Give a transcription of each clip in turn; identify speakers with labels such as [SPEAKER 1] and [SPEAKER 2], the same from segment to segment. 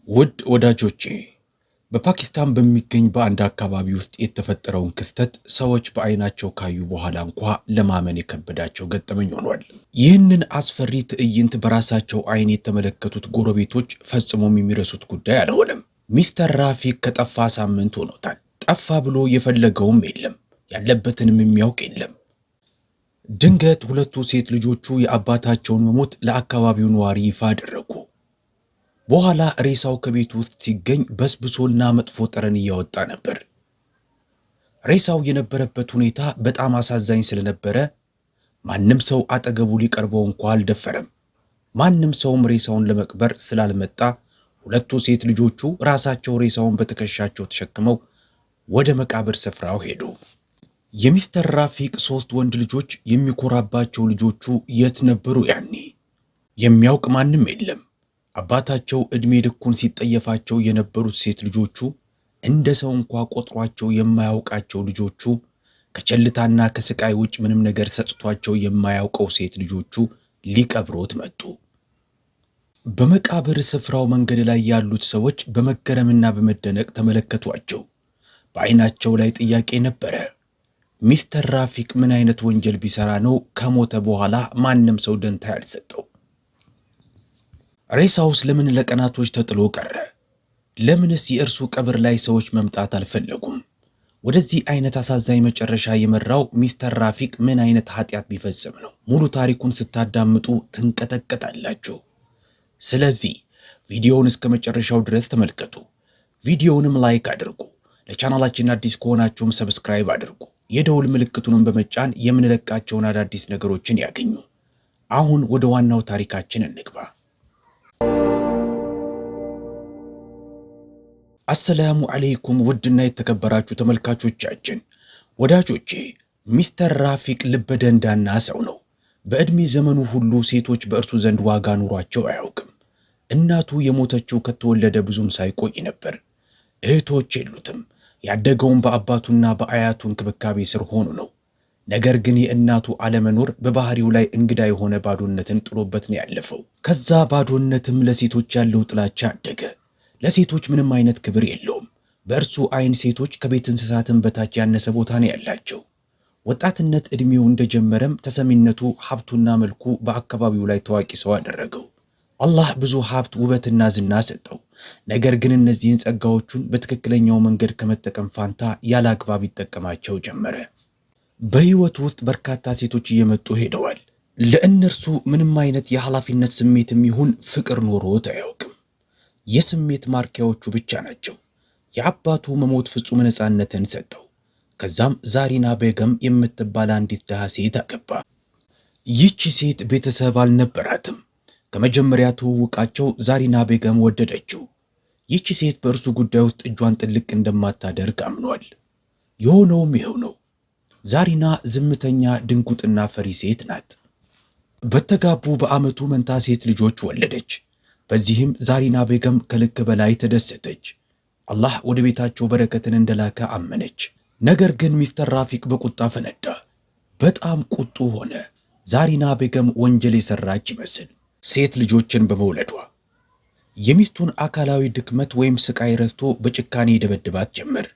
[SPEAKER 1] ውድ ወዳጆቼ በፓኪስታን በሚገኝ በአንድ አካባቢ ውስጥ የተፈጠረውን ክስተት ሰዎች በአይናቸው ካዩ በኋላ እንኳ ለማመን የከበዳቸው ገጠመኝ ሆኗል። ይህንን አስፈሪ ትዕይንት በራሳቸው አይን የተመለከቱት ጎረቤቶች ፈጽሞም የሚረሱት ጉዳይ አልሆነም። ሚስተር ራፊቅ ከጠፋ ሳምንት ሆኖታል። ጠፋ ብሎ የፈለገውም የለም፣ ያለበትንም የሚያውቅ የለም። ድንገት ሁለቱ ሴት ልጆቹ የአባታቸውን መሞት ለአካባቢው ነዋሪ ይፋ አደረጉ። በኋላ ሬሳው ከቤት ውስጥ ሲገኝ በስብሶና መጥፎ ጠረን እያወጣ ነበር። ሬሳው የነበረበት ሁኔታ በጣም አሳዛኝ ስለነበረ ማንም ሰው አጠገቡ ሊቀርበው እንኳ አልደፈረም። ማንም ሰውም ሬሳውን ለመቅበር ስላልመጣ ሁለቱ ሴት ልጆቹ ራሳቸው ሬሳውን በትከሻቸው ተሸክመው ወደ መቃብር ስፍራው ሄዱ። የሚስተር ራፊቅ 3 ወንድ ልጆች የሚኮራባቸው ልጆቹ የት ነበሩ? ያኔ የሚያውቅ ማንም የለም። አባታቸው ዕድሜ ልኩን ሲጠየፋቸው የነበሩት ሴት ልጆቹ እንደ ሰው እንኳ ቆጥሯቸው የማያውቃቸው ልጆቹ ከቸልታና ከስቃይ ውጭ ምንም ነገር ሰጥቷቸው የማያውቀው ሴት ልጆቹ ሊቀብሮት መጡ። በመቃብር ስፍራው መንገድ ላይ ያሉት ሰዎች በመገረምና በመደነቅ ተመለከቷቸው። በአይናቸው ላይ ጥያቄ ነበረ። ሚስተር ራፊቅ ምን አይነት ወንጀል ቢሰራ ነው ከሞተ በኋላ ማንም ሰው ደንታ ያልሰጠው? ሬሳውስ ለምን ለቀናቶች ተጥሎ ቀረ? ለምንስ የእርሱ ቀብር ላይ ሰዎች መምጣት አልፈለጉም? ወደዚህ አይነት አሳዛኝ መጨረሻ የመራው ሚስተር ራፊቅ ምን አይነት ኃጢአት ቢፈጽም ነው? ሙሉ ታሪኩን ስታዳምጡ ትንቀጠቀጣላችሁ። ስለዚህ ቪዲዮውን እስከ መጨረሻው ድረስ ተመልከቱ። ቪዲዮውንም ላይክ አድርጉ። ለቻናላችን አዲስ ከሆናችሁም ሰብስክራይብ አድርጉ። የደውል ምልክቱንም በመጫን የምንለቃቸውን አዳዲስ ነገሮችን ያገኙ። አሁን ወደ ዋናው ታሪካችን እንግባ። አሰላሙ አለይኩም ውድና የተከበራችሁ ተመልካቾቻችን፣ ወዳጆቼ፣ ሚስተር ራፊቅ ልበደንዳና ሰው ነው። በዕድሜ ዘመኑ ሁሉ ሴቶች በእርሱ ዘንድ ዋጋ ኑሯቸው አያውቅም። እናቱ የሞተችው ከተወለደ ብዙም ሳይቆይ ነበር። እህቶች የሉትም። ያደገውም በአባቱና በአያቱ እንክብካቤ ስር ሆኖ ነው። ነገር ግን የእናቱ አለመኖር በባህሪው ላይ እንግዳ የሆነ ባዶነትን ጥሎበት ነው ያለፈው። ከዛ ባዶነትም ለሴቶች ያለው ጥላቻ አደገ። ለሴቶች ምንም አይነት ክብር የለውም። በእርሱ አይን ሴቶች ከቤት እንስሳትን በታች ያነሰ ቦታ ነው ያላቸው። ወጣትነት ዕድሜው እንደጀመረም ተሰሚነቱ፣ ሀብቱና መልኩ በአካባቢው ላይ ታዋቂ ሰው አደረገው። አላህ ብዙ ሀብት፣ ውበትና ዝና ሰጠው። ነገር ግን እነዚህን ጸጋዎቹን በትክክለኛው መንገድ ከመጠቀም ፋንታ ያለ አግባብ ይጠቀማቸው ጀመረ። በሕይወቱ ውስጥ በርካታ ሴቶች እየመጡ ሄደዋል። ለእነርሱ ምንም አይነት የኃላፊነት ስሜትም ይሁን ፍቅር ኖሮት አያውቅም። የስሜት ማርኪያዎቹ ብቻ ናቸው። የአባቱ መሞት ፍጹም ነፃነትን ሰጠው። ከዛም ዛሪና ቤገም የምትባል አንዲት ድሃ ሴት አገባ። ይህች ሴት ቤተሰብ አልነበራትም። ከመጀመሪያ ትውውቃቸው ዛሪና ቤገም ወደደችው። ይህች ሴት በእርሱ ጉዳይ ውስጥ እጇን ጥልቅ እንደማታደርግ አምኗል። የሆነውም ይኸው ነው። ዛሪና ዝምተኛ፣ ድንጉጥና ፈሪ ሴት ናት። በተጋቡ በዓመቱ መንታ ሴት ልጆች ወለደች። በዚህም ዛሪና ቤገም ከልክ በላይ ተደሰተች። አላህ ወደ ቤታቸው በረከትን እንደላከ አመነች። ነገር ግን ሚስተር ራፊቅ በቁጣ ፈነዳ። በጣም ቁጡ ሆነ። ዛሪና ቤገም ወንጀል የሰራች ይመስል ሴት ልጆችን በመውለዷ የሚስቱን አካላዊ ድክመት ወይም ስቃይ ረስቶ በጭካኔ ደበድባት ጀመር።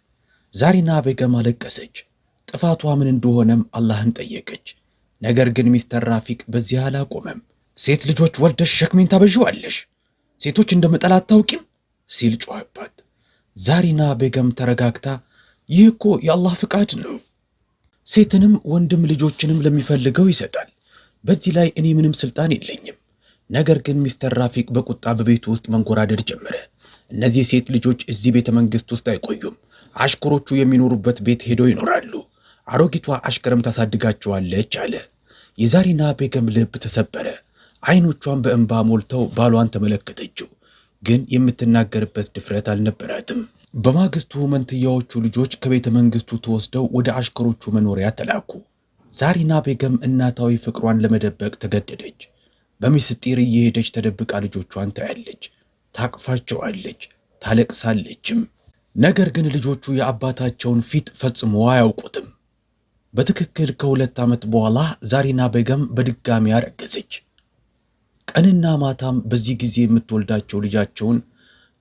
[SPEAKER 1] ዛሪና ቤገም አለቀሰች። ጥፋቷ ምን እንደሆነም አላህን ጠየቀች። ነገር ግን ሚስተር ራፊቅ በዚህ አላቆመም። ሴት ልጆች ወልደሽ ሸክሜን ታበዥዋለሽ፣ ሴቶች እንደምጠላ አታውቂም ሲል ጮኸባት። ዛሪና ቤገም ተረጋግታ ይህ እኮ የአላህ ፍቃድ ነው፣ ሴትንም ወንድም ልጆችንም ለሚፈልገው ይሰጣል። በዚህ ላይ እኔ ምንም ስልጣን የለኝም። ነገር ግን ሚስተር ራፊቅ በቁጣ በቤቱ ውስጥ መንጎራደድ ጀመረ። እነዚህ ሴት ልጆች እዚህ ቤተ መንግስት ውስጥ አይቆዩም። አሽከሮቹ የሚኖሩበት ቤት ሄደው ይኖራሉ። አሮጊቷ አሽከርም ታሳድጋቸዋለች አለ። የዛሪና ቤገም ልብ ተሰበረ። አይኖቿን በእንባ ሞልተው ባሏን ተመለከተችው። ግን የምትናገርበት ድፍረት አልነበራትም። በማግስቱ መንትያዎቹ ልጆች ከቤተ መንግስቱ ተወስደው ወደ አሽከሮቹ መኖሪያ ተላኩ። ዛሪና ቤገም እናታዊ ፍቅሯን ለመደበቅ ተገደደች። በሚስጢር እየሄደች ተደብቃ ልጆቿን ታያለች፣ ታቅፋቸዋለች፣ ታለቅሳለችም። ነገር ግን ልጆቹ የአባታቸውን ፊት ፈጽሞ አያውቁትም። በትክክል ከ2 ዓመት በኋላ ዛሪና ቤገም በድጋሚ አረገዘች። ቀንና ማታም በዚህ ጊዜ የምትወልዳቸው ልጃቸውን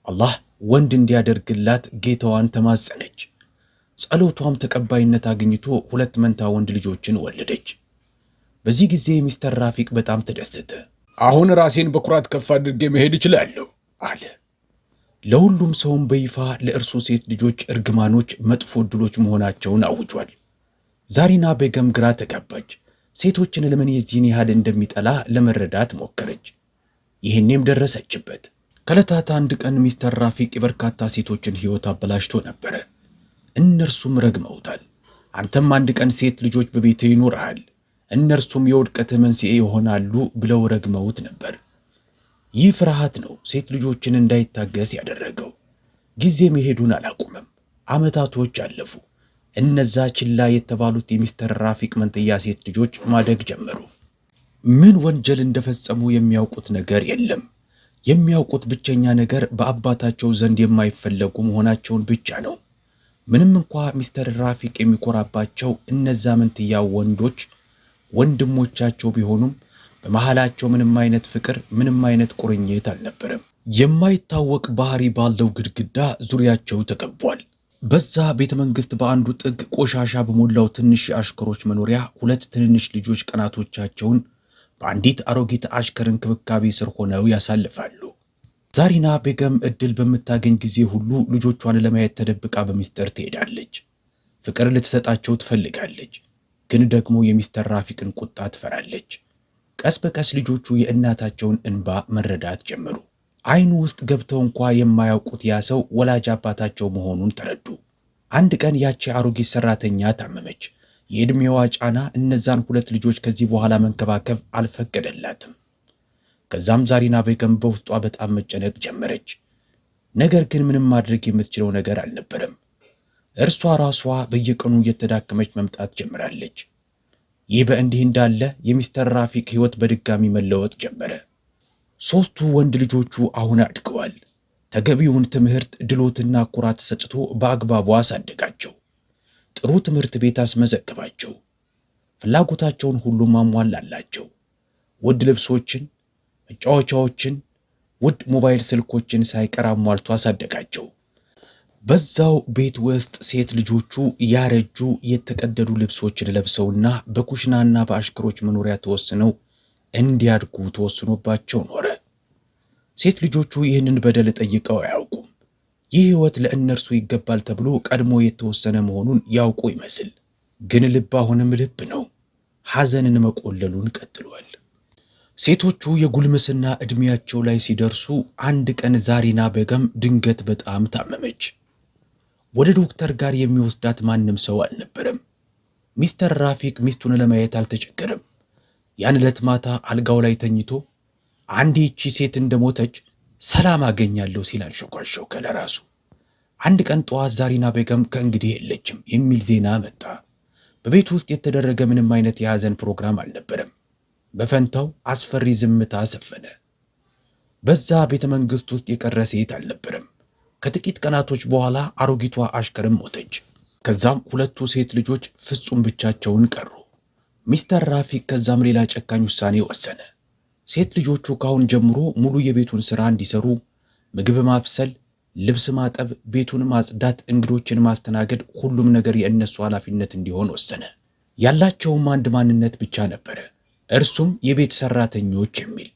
[SPEAKER 1] አላህ ወንድ እንዲያደርግላት ጌታዋን ተማጸነች። ጸሎቷም ተቀባይነት አግኝቶ 2 መንታ ወንድ ልጆችን ወለደች። በዚህ ጊዜ ሚስተር ራፊቅ በጣም ተደሰተ። አሁን ራሴን በኩራት ከፍ አድርጌ መሄድ እችላለሁ አለ። ለሁሉም ሰውም በይፋ ለእርሱ ሴት ልጆች እርግማኖች መጥፎ ዕድሎች መሆናቸውን አውጇል። ዛሪና ቤገም ግራ ተጋባች። ሴቶችን ለምን የዚህን ያህል እንደሚጠላ ለመረዳት ሞከረች። ይህኔም ደረሰችበት። ከዕለታት አንድ ቀን ሚስተር ራፊቅ የበርካታ ሴቶችን ሕይወት አበላሽቶ ነበረ። እነርሱም ረግመውታል። አንተም አንድ ቀን ሴት ልጆች በቤትህ ይኖርሃል፣ እነርሱም የውድቀትህ መንስኤ ይሆናሉ ብለው ረግመውት ነበር። ይህ ፍርሃት ነው ሴት ልጆችን እንዳይታገስ ያደረገው። ጊዜ መሄዱን አላቁመም። ዓመታቶች አለፉ። እነዛ ችላ የተባሉት የሚስተር ራፊቅ መንትያ ሴት ልጆች ማደግ ጀመሩ። ምን ወንጀል እንደፈጸሙ የሚያውቁት ነገር የለም። የሚያውቁት ብቸኛ ነገር በአባታቸው ዘንድ የማይፈለጉ መሆናቸውን ብቻ ነው። ምንም እንኳ ሚስተር ራፊቅ የሚኮራባቸው እነዛ መንትያ ወንዶች ወንድሞቻቸው ቢሆኑም በመሃላቸው ምንም አይነት ፍቅር፣ ምንም አይነት ቁርኝት አልነበረም። የማይታወቅ ባህሪ ባለው ግድግዳ ዙሪያቸው ተከቧል። በዛ ቤተ መንግስት በአንዱ ጥግ ቆሻሻ በሞላው ትንሽ የአሽከሮች መኖሪያ 2 ትንንሽ ልጆች ቀናቶቻቸውን በአንዲት አሮጊት አሽከር እንክብካቤ ስር ሆነው ያሳልፋሉ። ዛሪና ቤገም እድል በምታገኝ ጊዜ ሁሉ ልጆቿን ለማየት ተደብቃ በሚስጥር ትሄዳለች። ፍቅር ልትሰጣቸው ትፈልጋለች፣ ግን ደግሞ የሚስተር ራፊቅን ቁጣ ትፈራለች። ቀስ በቀስ ልጆቹ የእናታቸውን እንባ መረዳት ጀመሩ። አይኑ ውስጥ ገብተው እንኳ የማያውቁት ያ ሰው ወላጅ አባታቸው መሆኑን ተረዱ። አንድ ቀን ያቺ አሮጊት ሰራተኛ ታመመች። የዕድሜዋ ጫና እነዛን 2 ልጆች ከዚህ በኋላ መንከባከብ አልፈቀደላትም። ከዛም ዛሪና ቤገም በውስጧ በጣም መጨነቅ ጀመረች። ነገር ግን ምንም ማድረግ የምትችለው ነገር አልነበረም። እርሷ ራሷ በየቀኑ እየተዳከመች መምጣት ጀምራለች። ይህ በእንዲህ እንዳለ የሚስተር ራፊቅ ሕይወት በድጋሚ መለወጥ ጀመረ። 3ቱ ወንድ ልጆቹ አሁን አድገዋል። ተገቢውን ትምህርት፣ ድሎትና ኩራት ሰጥቶ በአግባቡ አሳደጋቸው። ጥሩ ትምህርት ቤት አስመዘገባቸው። ፍላጎታቸውን ሁሉ ማሟላላቸው። ውድ ልብሶችን፣ መጫወቻዎችን፣ ውድ ሞባይል ስልኮችን ሳይቀር አሟልቶ አሳደጋቸው። በዛው ቤት ውስጥ ሴት ልጆቹ ያረጁ የተቀደዱ ልብሶችን ለብሰውና በኩሽናና በአሽከሮች መኖሪያ ተወስነው እንዲያድጉ ተወስኖባቸው ኖረ። ሴት ልጆቹ ይህንን በደል ጠይቀው አያውቁም። ይህ ሕይወት ለእነርሱ ይገባል ተብሎ ቀድሞ የተወሰነ መሆኑን ያውቁ ይመስል፣ ግን ልብ አሁንም ልብ ነው። ሐዘንን መቆለሉን ቀጥሏል። ሴቶቹ የጉልምስና ዕድሜያቸው ላይ ሲደርሱ አንድ ቀን ዛሪና ቤገም ድንገት በጣም ታመመች። ወደ ዶክተር ጋር የሚወስዳት ማንም ሰው አልነበረም። ሚስተር ራፊቅ ሚስቱን ለማየት አልተቸገረም። ያን ዕለት ማታ አልጋው ላይ ተኝቶ አንድ ይቺ ሴት እንደሞተች ሰላም አገኛለሁ ሲል አንሾኳሾከ ለራሱ። አንድ ቀን ጠዋት ዛሪና ቤገም ከእንግዲህ የለችም የሚል ዜና መጣ። በቤት ውስጥ የተደረገ ምንም አይነት የሐዘን ፕሮግራም አልነበረም። በፈንታው አስፈሪ ዝምታ ሰፈነ። በዛ ቤተ መንግስት ውስጥ የቀረ ሴት አልነበረም። ከጥቂት ቀናቶች በኋላ አሮጊቷ አሽከርም ሞተች። ከዛም 2ቱ ሴት ልጆች ፍጹም ብቻቸውን ቀሩ። ሚስተር ራፊቅ ከዛም ሌላ ጨካኝ ውሳኔ ወሰነ። ሴት ልጆቹ ካሁን ጀምሮ ሙሉ የቤቱን ሥራ እንዲሰሩ፣ ምግብ ማብሰል፣ ልብስ ማጠብ፣ ቤቱን ማጽዳት፣ እንግዶችን ማስተናገድ፣ ሁሉም ነገር የእነሱ ኃላፊነት እንዲሆን ወሰነ። ያላቸውም አንድ ማንነት ብቻ ነበረ፣ እርሱም የቤት ሰራተኞች የሚል።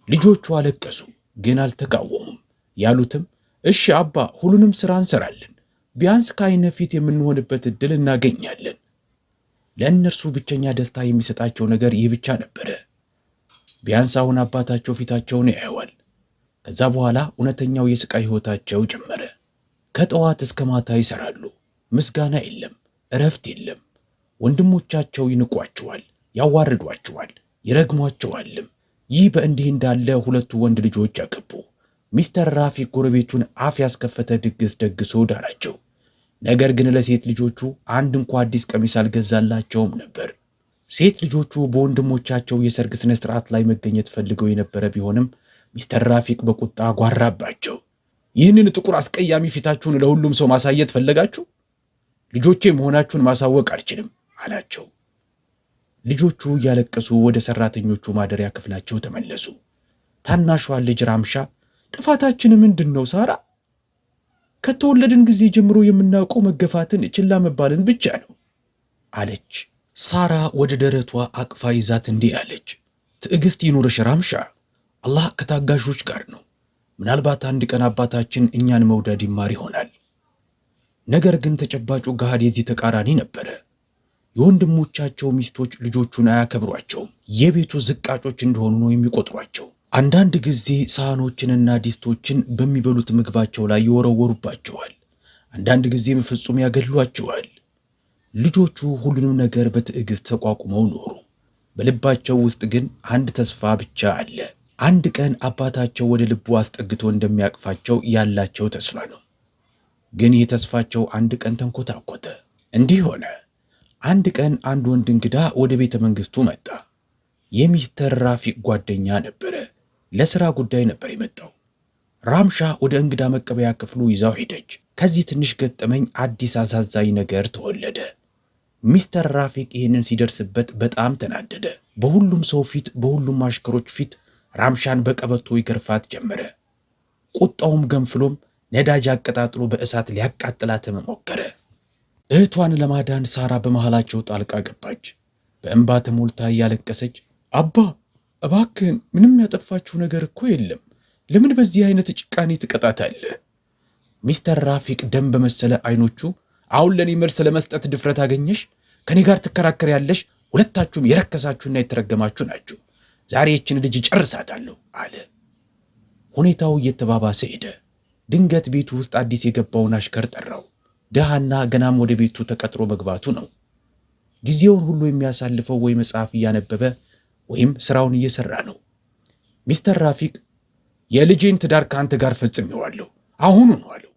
[SPEAKER 1] ልጆቹ አለቀሱ፣ ግን አልተቃወሙም። ያሉትም እሺ አባ፣ ሁሉንም ሥራ እንሰራለን፣ ቢያንስ ከዓይነ ፊት የምንሆንበት ዕድል እናገኛለን። ለእነርሱ ብቸኛ ደስታ የሚሰጣቸው ነገር ይህ ብቻ ነበረ። ቢያንስ አሁን አባታቸው ፊታቸውን ያየዋል። ከዛ በኋላ እውነተኛው የስቃይ ሕይወታቸው ጀመረ። ከጠዋት እስከ ማታ ይሰራሉ። ምስጋና የለም፣ እረፍት የለም። ወንድሞቻቸው ይንቋቸዋል፣ ያዋርዷቸዋል፣ ይረግሟቸዋልም። ይህ በእንዲህ እንዳለ 2ቱ ወንድ ልጆች አገቡ። ሚስተር ራፊቅ ጎረቤቱን አፍ ያስከፈተ ድግስ ደግሶ ዳራቸው። ነገር ግን ለሴት ልጆቹ አንድ እንኳ አዲስ ቀሚስ አልገዛላቸውም ነበር። ሴት ልጆቹ በወንድሞቻቸው የሰርግ ስነ ስርዓት ላይ መገኘት ፈልገው የነበረ ቢሆንም ሚስተር ራፊቅ በቁጣ ጓራባቸው። ይህንን ጥቁር አስቀያሚ ፊታችሁን ለሁሉም ሰው ማሳየት ፈለጋችሁ? ልጆቼ መሆናችሁን ማሳወቅ አልችልም አላቸው። ልጆቹ እያለቀሱ ወደ ሰራተኞቹ ማደሪያ ክፍላቸው ተመለሱ። ታናሿ ልጅ ራምሻ ጥፋታችን ምንድን ነው ሳራ? ከተወለድን ጊዜ ጀምሮ የምናውቀው መገፋትን፣ ችላ መባልን ብቻ ነው አለች። ሳራ ወደ ደረቷ አቅፋ ይዛት እንዲህ አለች። ትዕግስት ይኑርሽ ራምሻ፣ አላህ ከታጋሾች ጋር ነው። ምናልባት አንድ ቀን አባታችን እኛን መውደድ ይማር ይሆናል። ነገር ግን ተጨባጩ ገሃድ የዚህ ተቃራኒ ነበረ። የወንድሞቻቸው ሚስቶች ልጆቹን አያከብሯቸውም። የቤቱ ዝቃጮች እንደሆኑ ነው የሚቆጥሯቸው። አንዳንድ ጊዜ ሳህኖችንና ዲስቶችን በሚበሉት ምግባቸው ላይ ይወረወሩባቸዋል። አንዳንድ ጊዜም ፍጹም ያገሏቸዋል። ልጆቹ ሁሉንም ነገር በትዕግስት ተቋቁመው ኖሩ። በልባቸው ውስጥ ግን አንድ ተስፋ ብቻ አለ። አንድ ቀን አባታቸው ወደ ልቡ አስጠግቶ እንደሚያቅፋቸው ያላቸው ተስፋ ነው። ግን ይህ ተስፋቸው አንድ ቀን ተንኮታኮተ። እንዲህ ሆነ። አንድ ቀን አንድ ወንድ እንግዳ ወደ ቤተ መንግስቱ መጣ። የሚስተር ራፊቅ ጓደኛ ነበረ። ለሥራ ጉዳይ ነበር የመጣው። ራምሻ ወደ እንግዳ መቀበያ ክፍሉ ይዛው ሄደች። ከዚህ ትንሽ ገጠመኝ አዲስ አሳዛኝ ነገር ተወለደ። ሚስተር ራፊቅ ይህንን ሲደርስበት በጣም ተናደደ። በሁሉም ሰው ፊት፣ በሁሉም አሽከሮች ፊት ራምሻን በቀበቶ ይገርፋት ጀመረ። ቁጣውም ገንፍሎም ነዳጅ አቀጣጥሎ በእሳት ሊያቃጥላትም ሞከረ። እህቷን ለማዳን ሳራ በመሃላቸው ጣልቃ ገባች። በእንባ ተሞልታ እያለቀሰች አባ እባክህን፣ ምንም ያጠፋችው ነገር እኮ የለም። ለምን በዚህ አይነት ጭቃኔ ትቀጣታለህ? ሚስተር ራፊቅ ደም በመሰለ አይኖቹ አሁን ለኔ መልስ ለመስጠት ድፍረት አገኘሽ? ከኔ ጋር ትከራከሪያለሽ? ሁለታችሁም የረከሳችሁና የተረገማችሁ ናችሁ። ዛሬ ይህችን ልጅ ጨርሳታለሁ አለ። ሁኔታው እየተባባሰ ሄደ። ድንገት ቤቱ ውስጥ አዲስ የገባውን አሽከር ጠራው። ደሃና ገናም ወደ ቤቱ ተቀጥሮ መግባቱ ነው። ጊዜውን ሁሉ የሚያሳልፈው ወይ መጽሐፍ እያነበበ ወይም ስራውን እየሰራ ነው። ሚስተር ራፊቅ የልጄን ትዳር ከአንተ ጋር ፈጽሜዋለሁ አሁኑ ነው አለው።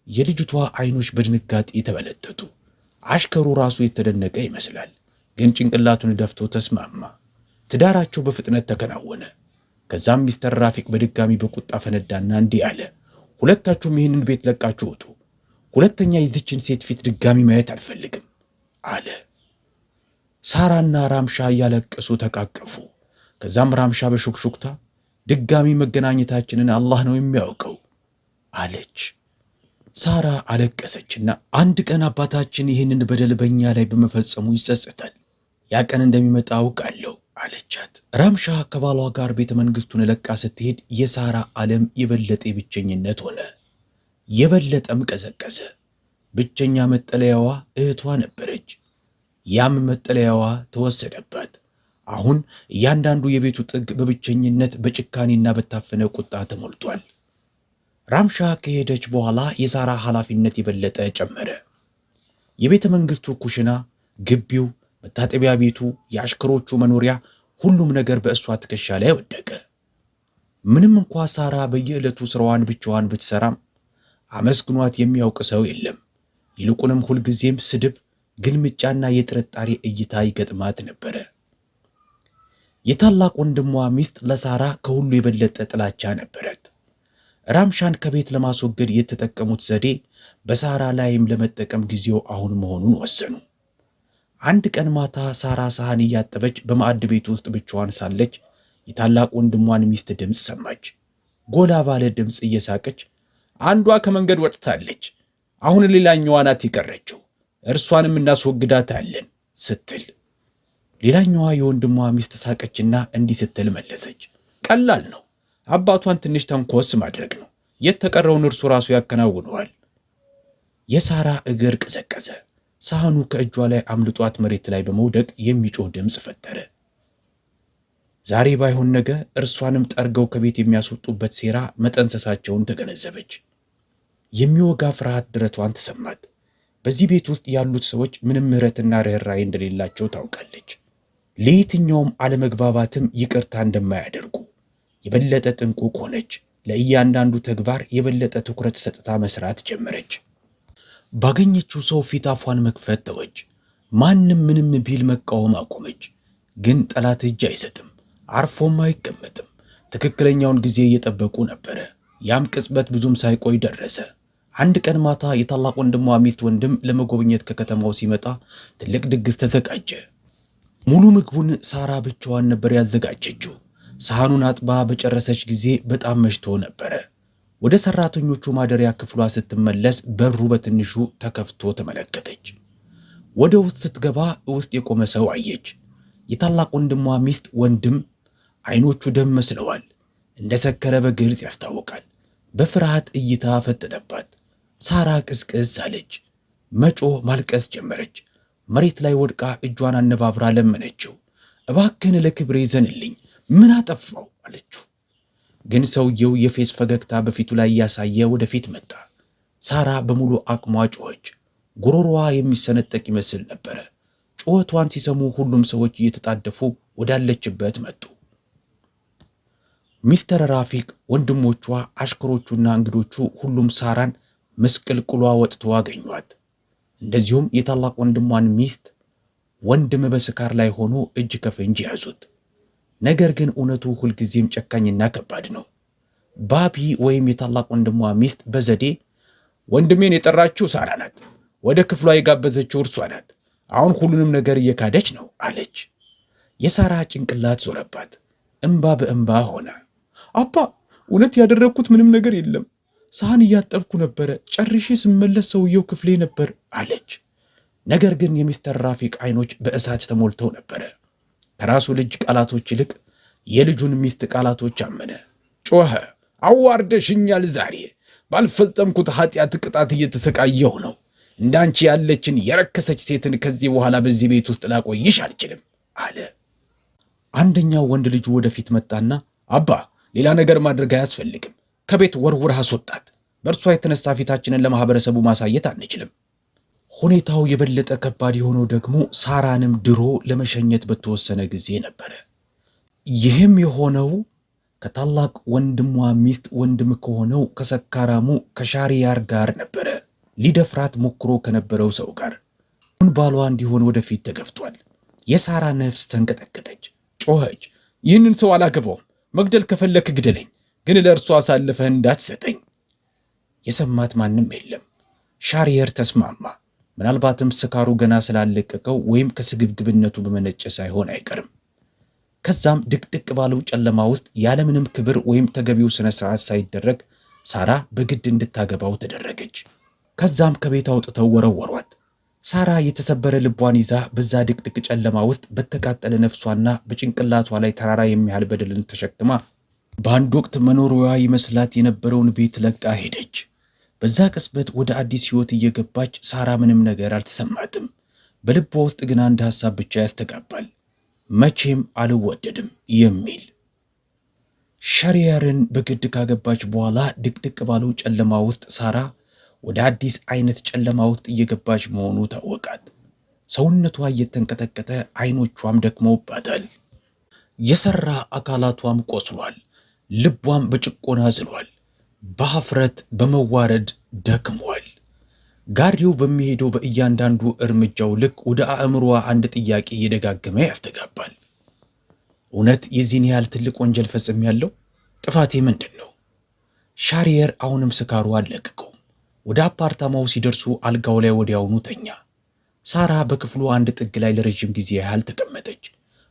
[SPEAKER 1] የልጅቷ አይኖች በድንጋጤ ተበለጠጡ። አሽከሩ ራሱ የተደነቀ ይመስላል፣ ግን ጭንቅላቱን ደፍቶ ተስማማ። ትዳራቸው በፍጥነት ተከናወነ። ከዛም ሚስተር ራፊቅ በድጋሚ በቁጣ ፈነዳና እንዲህ አለ። ሁለታችሁም ይህንን ቤት ለቃችሁ ውጡ። ሁለተኛ የዚችን ሴት ፊት ድጋሚ ማየት አልፈልግም አለ። ሳራና ራምሻ እያለቀሱ ተቃቀፉ። ከዛም ራምሻ በሹክሹክታ ድጋሚ መገናኘታችንን አላህ ነው የሚያውቀው አለች። ሳራ አለቀሰችና አንድ ቀን አባታችን ይህንን በደል በእኛ ላይ በመፈጸሙ ይጸጸታል። ያ ቀን እንደሚመጣ አውቃለሁ አለቻት። ራምሻ ከባሏ ጋር ቤተ መንግስቱን ለቃ ስትሄድ የሳራ ዓለም የበለጠ ብቸኝነት ሆነ። የበለጠም ቀዘቀዘ። ብቸኛ መጠለያዋ እህቷ ነበረች። ያም መጠለያዋ ተወሰደባት። አሁን እያንዳንዱ የቤቱ ጥግ በብቸኝነት በጭካኔና በታፈነ ቁጣ ተሞልቷል። ራምሻ ከሄደች በኋላ የሳራ ኃላፊነት የበለጠ ጨመረ። የቤተ መንግስቱ ኩሽና፣ ግቢው፣ መታጠቢያ ቤቱ፣ የአሽከሮቹ መኖሪያ፣ ሁሉም ነገር በእሷ ትከሻ ላይ ወደቀ። ምንም እንኳ ሳራ በየዕለቱ ስራዋን ብቻዋን ብትሰራም አመስግኗት የሚያውቅ ሰው የለም። ይልቁንም ሁልጊዜም ስድብ፣ ግልምጫና የጥርጣሬ እይታ ይገጥማት ነበረ። የታላቅ ወንድሟ ሚስት ለሳራ ከሁሉ የበለጠ ጥላቻ ነበረት። ራምሻን ከቤት ለማስወገድ የተጠቀሙት ዘዴ በሳራ ላይም ለመጠቀም ጊዜው አሁን መሆኑን ወሰኑ። አንድ ቀን ማታ ሳራ ሳህን እያጠበች በማዕድ ቤት ውስጥ ብቻዋን ሳለች የታላቅ ወንድሟን ሚስት ድምፅ ሰማች። ጎላ ባለ ድምፅ እየሳቀች አንዷ ከመንገድ ወጥታለች፣ አሁን ሌላኛዋ ናት የቀረችው፣ እርሷንም እናስወግዳታለን ስትል። ሌላኛዋ የወንድሟ ሚስት ሳቀችና እንዲህ ስትል መለሰች፣ ቀላል ነው፣ አባቷን ትንሽ ተንኮስ ማድረግ ነው፣ የተቀረውን እርሱ ራሱ ያከናውነዋል። የሳራ እግር ቀዘቀዘ። ሳህኑ ከእጇ ላይ አምልጧት መሬት ላይ በመውደቅ የሚጮህ ድምፅ ፈጠረ። ዛሬ ባይሆን ነገ እርሷንም ጠርገው ከቤት የሚያስወጡበት ሴራ መጠንሰሳቸውን ተገነዘበች። የሚወጋ ፍርሃት ድረቷን ተሰማት። በዚህ ቤት ውስጥ ያሉት ሰዎች ምንም ምሕረትና ርኅራኄ እንደሌላቸው ታውቃለች። ለየትኛውም አለመግባባትም ይቅርታ እንደማያደርጉ የበለጠ ጥንቁቅ ሆነች። ለእያንዳንዱ ተግባር የበለጠ ትኩረት ሰጥታ መስራት ጀመረች። ባገኘችው ሰው ፊት አፏን መክፈት ተወች። ማንም ምንም ቢል መቃወም አቆመች። ግን ጠላት እጅ አይሰጥም፣ አርፎም አይቀመጥም። ትክክለኛውን ጊዜ እየጠበቁ ነበረ። ያም ቅጽበት ብዙም ሳይቆይ ደረሰ። አንድ ቀን ማታ የታላቅ ወንድሟ ሚስት ወንድም ለመጎብኘት ከከተማው ሲመጣ ትልቅ ድግስ ተዘጋጀ። ሙሉ ምግቡን ሳራ ብቻዋን ነበር ያዘጋጀችው። ሳህኑን አጥባ በጨረሰች ጊዜ በጣም መሽቶ ነበረ። ወደ ሰራተኞቹ ማደሪያ ክፍሏ ስትመለስ በሩ በትንሹ ተከፍቶ ተመለከተች። ወደ ውስጥ ስትገባ ውስጥ የቆመ ሰው አየች። የታላቅ ወንድሟ ሚስት ወንድም። አይኖቹ ደም መስለዋል። እንደሰከረ በግልጽ ያስታውቃል። በፍርሃት እይታ ፈጠጠባት። ሳራ ቅዝቅዝ አለች። መጮህ ማልቀስ ጀመረች። መሬት ላይ ወድቃ እጇን አነባብራ ለመነችው። እባክህን ለክብሬ ዘንልኝ፣ ምን አጠፋው አለችው። ግን ሰውየው የፌዝ ፈገግታ በፊቱ ላይ እያሳየ ወደፊት መጣ። ሳራ በሙሉ አቅሟ ጮኸች። ጉሮሮዋ የሚሰነጠቅ ይመስል ነበረ። ጩኸቷን ሲሰሙ ሁሉም ሰዎች እየተጣደፉ ወዳለችበት መጡ። ሚስተር ራፊቅ፣ ወንድሞቿ፣ አሽከሮቹና እንግዶቹ ሁሉም ሳራን ምስቅልቅሏ ወጥቶ አገኟት። እንደዚሁም የታላቅ ወንድሟን ሚስት ወንድም በስካር ላይ ሆኖ እጅ ከፍንጅ ያዙት። ነገር ግን እውነቱ ሁልጊዜም ጨካኝና ከባድ ነው። ባቢ ወይም የታላቅ ወንድሟ ሚስት በዘዴ ወንድሜን የጠራችው ሳራ ናት፣ ወደ ክፍሏ የጋበዘችው እርሷ ናት፣ አሁን ሁሉንም ነገር እየካደች ነው አለች። የሳራ ጭንቅላት ዞረባት፣ እንባ በእንባ ሆነ። አባ፣ እውነት ያደረግኩት ምንም ነገር የለም፣ ሳህን እያጠብኩ ነበረ፣ ጨርሼ ስመለስ ሰውየው ክፍሌ ነበር አለች። ነገር ግን የሚስተር ራፊቅ አይኖች በእሳት ተሞልተው ነበረ። ከራሱ ልጅ ቃላቶች ይልቅ የልጁን ሚስት ቃላቶች አመነ። ጮኸ፣ አዋርደሽኛል፣ ዛሬ ባልፈጸምኩት ኃጢአት ቅጣት እየተሰቃየሁ ነው። እንዳንቺ ያለችን የረከሰች ሴትን ከዚህ በኋላ በዚህ ቤት ውስጥ ላቆይሽ አልችልም አለ። አንደኛው ወንድ ልጁ ወደፊት መጣና አባ፣ ሌላ ነገር ማድረግ አያስፈልግም፣ ከቤት ወርውረህ አስወጣት። በእርሷ የተነሳ ፊታችንን ለማህበረሰቡ ማሳየት አንችልም። ሁኔታው የበለጠ ከባድ የሆነው ደግሞ ሳራንም ድሮ ለመሸኘት በተወሰነ ጊዜ ነበረ። ይህም የሆነው ከታላቅ ወንድሟ ሚስት ወንድም ከሆነው ከሰካራሙ ከሻሪያር ጋር ነበረ። ሊደፍራት ሞክሮ ከነበረው ሰው ጋር አሁን ባሏ እንዲሆን ወደፊት ተገፍቷል። የሳራ ነፍስ ተንቀጠቀጠች፣ ጮኸች። ይህንን ሰው አላገባውም፣ መግደል ከፈለክ ግደለኝ፣ ግን ለእርሷ አሳልፈህ እንዳትሰጠኝ። የሰማት ማንም የለም። ሻሪየር ተስማማ። ምናልባትም ስካሩ ገና ስላለቀቀው ወይም ከስግብግብነቱ በመነጨ ሳይሆን አይቀርም። ከዛም ድቅድቅ ባለው ጨለማ ውስጥ ያለምንም ክብር ወይም ተገቢው ስነ ስርዓት ሳይደረግ ሳራ በግድ እንድታገባው ተደረገች። ከዛም ከቤት አውጥተው ወረወሯት። ሳራ የተሰበረ ልቧን ይዛ በዛ ድቅድቅ ጨለማ ውስጥ በተቃጠለ ነፍሷና በጭንቅላቷ ላይ ተራራ የሚያህል በደልን ተሸክማ በአንድ ወቅት መኖሪያዋ ይመስላት የነበረውን ቤት ለቃ ሄደች። በዛ ቅጽበት ወደ አዲስ ህይወት እየገባች ሳራ ምንም ነገር አልተሰማትም። በልቧ ውስጥ ግን አንድ ሐሳብ ብቻ ያስተጋባል፣ መቼም አልወደድም የሚል። ሻሪያርን በግድ ካገባች በኋላ ድቅድቅ ባለው ጨለማ ውስጥ ሳራ ወደ አዲስ አይነት ጨለማ ውስጥ እየገባች መሆኑ ታወቃት። ሰውነቷ እየተንቀጠቀጠ አይኖቿም ደክመውባታል። የሰራ አካላቷም ቆስሏል። ልቧም በጭቆና ዝሏል። በሀፍረት በመዋረድ ደክሟል። ጋሪው በሚሄደው በእያንዳንዱ እርምጃው ልክ ወደ አእምሮዋ አንድ ጥያቄ እየደጋገመ ያስተጋባል። እውነት የዚህን ያህል ትልቅ ወንጀል ፈጽሜያለሁ? ጥፋቴ ምንድን ነው? ሻሪየር አሁንም ስካሩ አልለቀቀውም። ወደ አፓርታማው ሲደርሱ አልጋው ላይ ወዲያውኑ ተኛ። ሳራ በክፍሉ አንድ ጥግ ላይ ለረጅም ጊዜ ያህል ተቀመጠች።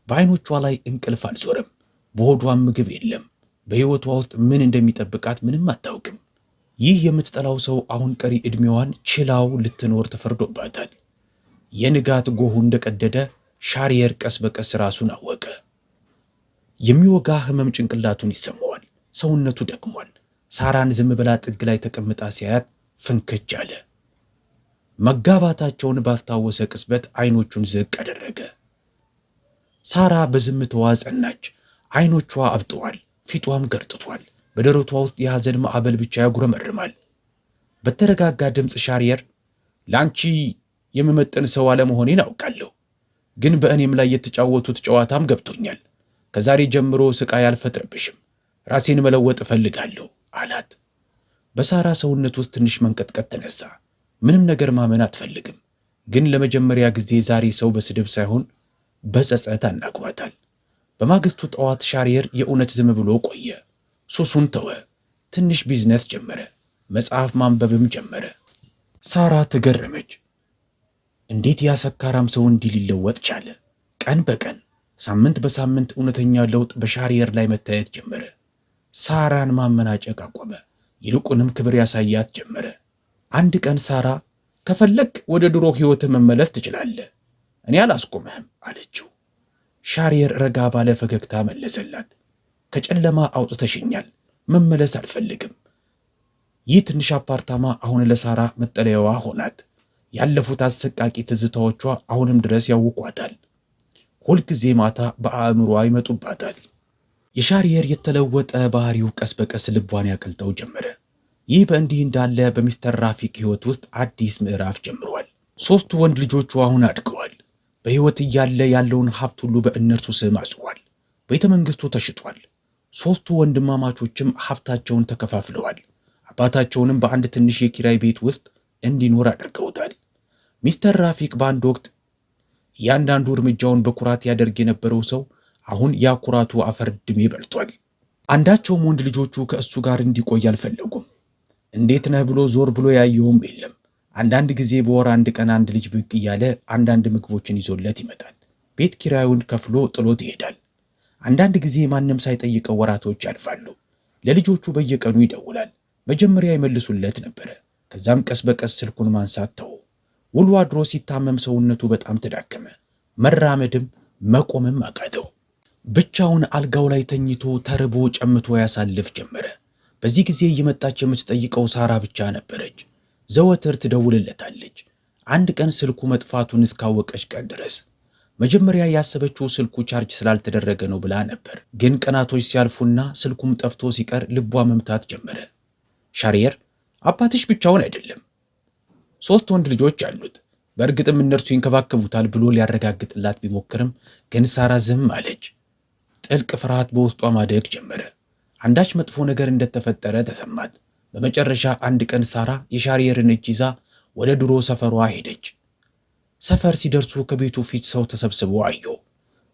[SPEAKER 1] በአይኖቿ ላይ እንቅልፍ አልዞረም። በሆዷም ምግብ የለም። በሕይወቷ ውስጥ ምን እንደሚጠብቃት ምንም አታውቅም። ይህ የምትጠላው ሰው አሁን ቀሪ ዕድሜዋን ችላው ልትኖር ተፈርዶባታል። የንጋት ጎሁ እንደቀደደ ሻሪየር ቀስ በቀስ ራሱን አወቀ። የሚወጋ ህመም ጭንቅላቱን ይሰማዋል። ሰውነቱ ደክሟል። ሳራን ዝም ብላ ጥግ ላይ ተቀምጣ ሲያያት ፍንክች አለ። መጋባታቸውን ባስታወሰ ቅጽበት አይኖቹን ዝቅ አደረገ። ሳራ በዝምታዋ ጸናች። አይኖቿ አብጠዋል። ፊቷም ገርጥቷል። በደረቷ ውስጥ የሐዘን ማዕበል ብቻ ያጉረመርማል። በተረጋጋ ድምፅ ሻሪየር፣ ላንቺ የምመጥን ሰው አለመሆኔን አውቃለሁ፣ ግን በእኔም ላይ የተጫወቱት ጨዋታም ገብቶኛል። ከዛሬ ጀምሮ ስቃይ አልፈጥርብሽም፣ ራሴን መለወጥ እፈልጋለሁ አላት። በሳራ ሰውነት ውስጥ ትንሽ መንቀጥቀጥ ተነሳ። ምንም ነገር ማመን አትፈልግም፣ ግን ለመጀመሪያ ጊዜ ዛሬ ሰው በስድብ ሳይሆን በጸጸት አናግሯታል። በማግስቱ ጠዋት ሻሪየር የእውነት ዝም ብሎ ቆየ። ሱሱን ተወ። ትንሽ ቢዝነስ ጀመረ። መጽሐፍ ማንበብም ጀመረ። ሳራ ተገረመች። እንዴት ያሰካራም ሰው እንዲህ ሊለወጥ ቻለ? ቀን በቀን ሳምንት በሳምንት እውነተኛ ለውጥ በሻሪየር ላይ መታየት ጀመረ። ሳራን ማመናጨቅ አቆመ። ይልቁንም ክብር ያሳያት ጀመረ። አንድ ቀን ሳራ ከፈለክ ወደ ድሮ ሕይወት መመለስ ትችላለህ፣ እኔ አላስቆምህም አለችው። ሻሪየር ረጋ ባለ ፈገግታ መለሰላት። ከጨለማ አውጥተሽኛል፣ መመለስ አልፈልግም። ይህ ትንሽ አፓርታማ አሁን ለሳራ መጠለያዋ ሆናት። ያለፉት አሰቃቂ ትዝታዎቿ አሁንም ድረስ ያውቋታል። ሁልጊዜ ማታ በአእምሮዋ ይመጡባታል። የሻሪየር የተለወጠ ባህሪው ቀስ በቀስ ልቧን ያቀልጠው ጀመረ። ይህ በእንዲህ እንዳለ በሚስተር ራፊቅ ሕይወት ውስጥ አዲስ ምዕራፍ ጀምሯል። 3 ወንድ ልጆቹ አሁን አድገዋል። በሕይወት እያለ ያለውን ሀብት ሁሉ በእነርሱ ስም አጽፏል። ቤተ መንግሥቱ ተሽጧል። 3ቱ ወንድማማቾችም ሀብታቸውን ተከፋፍለዋል። አባታቸውንም በአንድ ትንሽ የኪራይ ቤት ውስጥ እንዲኖር አድርገውታል። ሚስተር ራፊቅ በአንድ ወቅት እያንዳንዱ እርምጃውን በኩራት ያደርግ የነበረው ሰው አሁን ያ ኩራቱ አፈር ድሜ በልቷል። አንዳቸውም ወንድ ልጆቹ ከእሱ ጋር እንዲቆይ አልፈለጉም። እንዴት ነህ ብሎ ዞር ብሎ ያየውም የለም። አንዳንድ ጊዜ በወር አንድ ቀን አንድ ልጅ ብቅ እያለ አንዳንድ ምግቦችን ይዞለት ይመጣል። ቤት ኪራዩን ከፍሎ ጥሎት ይሄዳል። አንዳንድ ጊዜ ማንም ሳይጠይቀው ወራቶች ያልፋሉ። ለልጆቹ በየቀኑ ይደውላል። መጀመሪያ ይመልሱለት ነበረ። ከዛም ቀስ በቀስ ስልኩን ማንሳት ተው። ውሎ አድሮ ሲታመም ሰውነቱ በጣም ተዳከመ። መራመድም መቆምም አቃተው። ብቻውን አልጋው ላይ ተኝቶ ተርቦ ጨምቶ ያሳልፍ ጀመረ። በዚህ ጊዜ እየመጣች የምትጠይቀው ሳራ ብቻ ነበረች። ዘወትር ትደውልለታለች። አንድ ቀን ስልኩ መጥፋቱን እስካወቀች ቀን ድረስ። መጀመሪያ ያሰበችው ስልኩ ቻርጅ ስላልተደረገ ነው ብላ ነበር። ግን ቀናቶች ሲያልፉና ስልኩም ጠፍቶ ሲቀር ልቧ መምታት ጀመረ። ሻሪየር አባትሽ ብቻውን አይደለም፣ 3 ወንድ ልጆች አሉት። በእርግጥም እነርሱ ይንከባከቡታል ብሎ ሊያረጋግጥላት ቢሞክርም ግን ሳራ ዝም አለች። ጥልቅ ፍርሃት በውስጧ ማደግ ጀመረ። አንዳች መጥፎ ነገር እንደተፈጠረ ተሰማት። በመጨረሻ አንድ ቀን ሳራ የሻሪየርን እጅ ይዛ ወደ ድሮ ሰፈሯ ሄደች። ሰፈር ሲደርሱ ከቤቱ ፊት ሰው ተሰብስቦ አየው።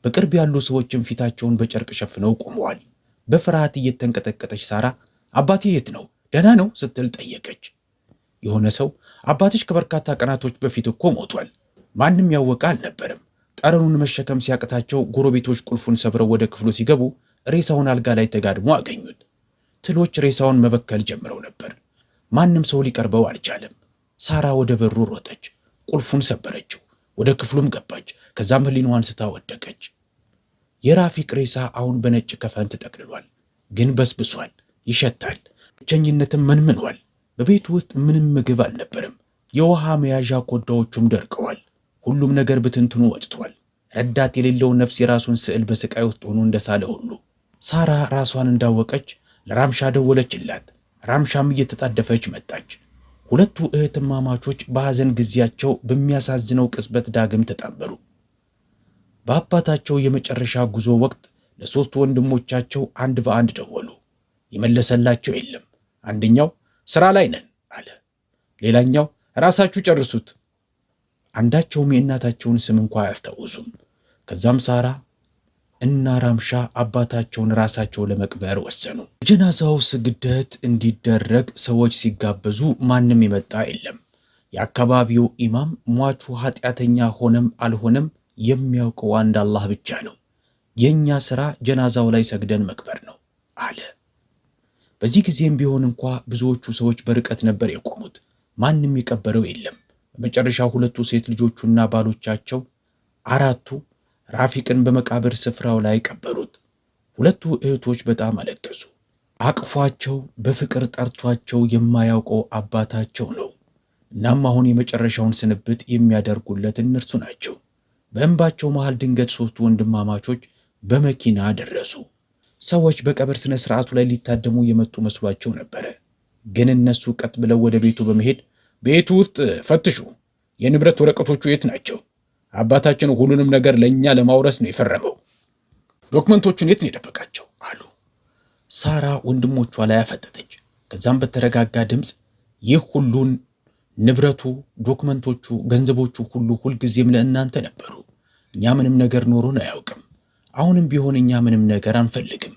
[SPEAKER 1] በቅርብ ያሉ ሰዎችም ፊታቸውን በጨርቅ ሸፍነው ቆመዋል። በፍርሃት እየተንቀጠቀጠች ሳራ አባቴ የት ነው? ደህና ነው ስትል ጠየቀች። የሆነ ሰው አባትሽ ከበርካታ ቀናቶች በፊት እኮ ሞቷል። ማንም ያወቀ አልነበረም። ጠረኑን መሸከም ሲያቅታቸው ጎረቤቶች ቁልፉን ሰብረው ወደ ክፍሉ ሲገቡ ሬሳውን አልጋ ላይ ተጋድሞ አገኙት። ትሎች ሬሳውን መበከል ጀምረው ነበር። ማንም ሰው ሊቀርበው አልቻለም። ሳራ ወደ በሩ ሮጠች። ቁልፉን ሰበረችው። ወደ ክፍሉም ገባች። ከዛም ህሊናዋን ስታ ወደቀች። የራፊቅ ሬሳ አሁን በነጭ ከፈን ተጠቅልሏል፣ ግን በስብሷል፣ ይሸታል፣ ብቸኝነትም መንምኗል። በቤቱ ውስጥ ምንም ምግብ አልነበረም። የውሃ መያዣ ኮዳዎቹም ደርቀዋል። ሁሉም ነገር ብትንትኑ ወጥቷል። ረዳት የሌለው ነፍስ የራሱን ስዕል በስቃይ ውስጥ ሆኖ እንደሳለ ሁሉ ሳራ ራሷን እንዳወቀች ለራምሻ ደወለችላት። ራምሻም እየተጣደፈች መጣች። ሁለቱ እህትማማቾች በሐዘን ጊዜያቸው በሚያሳዝነው ቅጽበት ዳግም ተጣመሩ። በአባታቸው የመጨረሻ ጉዞ ወቅት ለ3 ወንድሞቻቸው አንድ በአንድ ደወሉ። የመለሰላቸው የለም። አንደኛው ሥራ ላይ ነን አለ። ሌላኛው ራሳችሁ ጨርሱት። አንዳቸውም የእናታቸውን ስም እንኳ አያስታውሱም። ከዛም ሳራ እና ራምሻ አባታቸውን ራሳቸው ለመቅበር ወሰኑ። ጀናዛው ስግደት እንዲደረግ ሰዎች ሲጋበዙ ማንም የመጣ የለም። የአካባቢው ኢማም ሟቹ ኃጢአተኛ ሆነም አልሆነም የሚያውቀው አንድ አላህ ብቻ ነው። የኛ ሥራ ጀናዛው ላይ ሰግደን መቅበር ነው አለ። በዚህ ጊዜም ቢሆን እንኳ ብዙዎቹ ሰዎች በርቀት ነበር የቆሙት። ማንም የቀበረው የለም። በመጨረሻ 2 ሴት ልጆቹና ባሎቻቸው 4ቱ ራፊቅን በመቃብር ስፍራው ላይ ቀበሩት። 2 እህቶች በጣም አለቀሱ። አቅፏቸው በፍቅር ጠርቷቸው የማያውቀው አባታቸው ነው። እናም አሁን የመጨረሻውን ስንብት የሚያደርጉለት እነርሱ ናቸው። በእንባቸው መሃል ድንገት 3 ወንድማማቾች በመኪና ደረሱ። ሰዎች በቀብር ስነ ስርዓቱ ላይ ሊታደሙ የመጡ መስሏቸው ነበረ። ግን እነሱ ቀጥ ብለው ወደ ቤቱ በመሄድ ቤቱ ውስጥ ፈትሹ፣ የንብረት ወረቀቶቹ የት ናቸው? አባታችን ሁሉንም ነገር ለኛ ለማውረስ ነው የፈረመው። ዶክመንቶቹን የት ነው የደበቃቸው? አሉ። ሳራ ወንድሞቿ ላይ አፈጠጠች። ከዛም በተረጋጋ ድምፅ ይህ ሁሉን ንብረቱ፣ ዶክመንቶቹ፣ ገንዘቦቹ ሁሉ ሁልጊዜም ለእናንተ ነበሩ። እኛ ምንም ነገር ኖሮን አያውቅም። አሁንም ቢሆን እኛ ምንም ነገር አንፈልግም።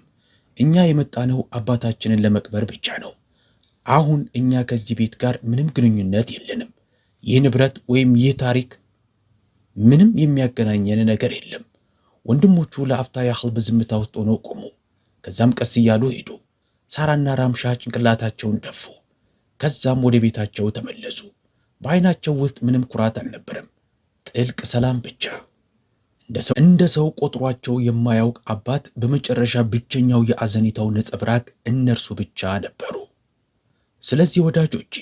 [SPEAKER 1] እኛ የመጣነው አባታችንን ለመቅበር ብቻ ነው። አሁን እኛ ከዚህ ቤት ጋር ምንም ግንኙነት የለንም። ይህ ንብረት ወይም ይህ ታሪክ ምንም የሚያገናኘን ነገር የለም። ወንድሞቹ ለአፍታ ያህል በዝምታ ውስጥ ሆነው ቆሙ። ከዛም ቀስ እያሉ ሄዱ። ሳራና ራምሻ ጭንቅላታቸውን ደፉ። ከዛም ወደ ቤታቸው ተመለሱ። በዓይናቸው ውስጥ ምንም ኩራት አልነበረም፣ ጥልቅ ሰላም ብቻ። እንደ ሰው ቆጥሯቸው የማያውቅ አባት በመጨረሻ ብቸኛው የአዘኔታው ነጸብራቅ እነርሱ ብቻ ነበሩ። ስለዚህ ወዳጆቼ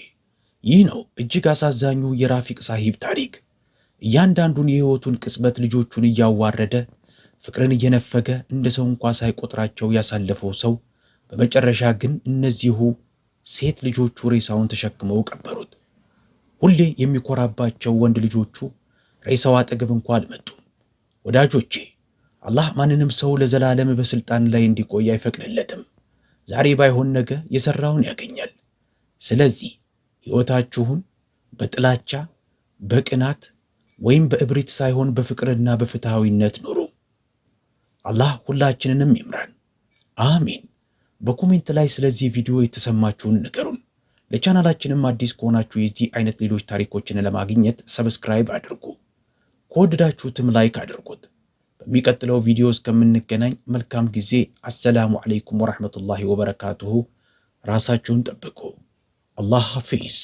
[SPEAKER 1] ይህ ነው እጅግ አሳዛኙ የራፊቅ ሳሂብ ታሪክ። እያንዳንዱን የሕይወቱን ቅጽበት ልጆቹን እያዋረደ ፍቅርን እየነፈገ እንደ ሰው እንኳ ሳይቆጥራቸው ያሳለፈው ሰው በመጨረሻ ግን እነዚሁ ሴት ልጆቹ ሬሳውን ተሸክመው ቀበሩት። ሁሌ የሚኮራባቸው ወንድ ልጆቹ ሬሳው አጠገብ እንኳ አልመጡም። ወዳጆቼ አላህ ማንንም ሰው ለዘላለም በስልጣን ላይ እንዲቆይ አይፈቅድለትም። ዛሬ ባይሆን ነገ የሰራውን ያገኛል። ስለዚህ ሕይወታችሁን በጥላቻ በቅናት ወይም በእብሪት ሳይሆን በፍቅርና በፍትሃዊነት ኑሩ። አላህ ሁላችንንም ይምራን፣ አሚን። በኮሜንት ላይ ስለዚህ ቪዲዮ የተሰማችሁን ንገሩን። ለቻናላችንም አዲስ ከሆናችሁ የዚህ አይነት ሌሎች ታሪኮችን ለማግኘት ሰብስክራይብ አድርጉ። ከወደዳችሁትም ላይክ አድርጉት። በሚቀጥለው ቪዲዮ እስከምንገናኝ መልካም ጊዜ። አሰላሙ አለይኩም ወራህመቱላሂ ወበረካቱሁ። ራሳችሁን ጠብቁ። አላህ ሐፊዝ።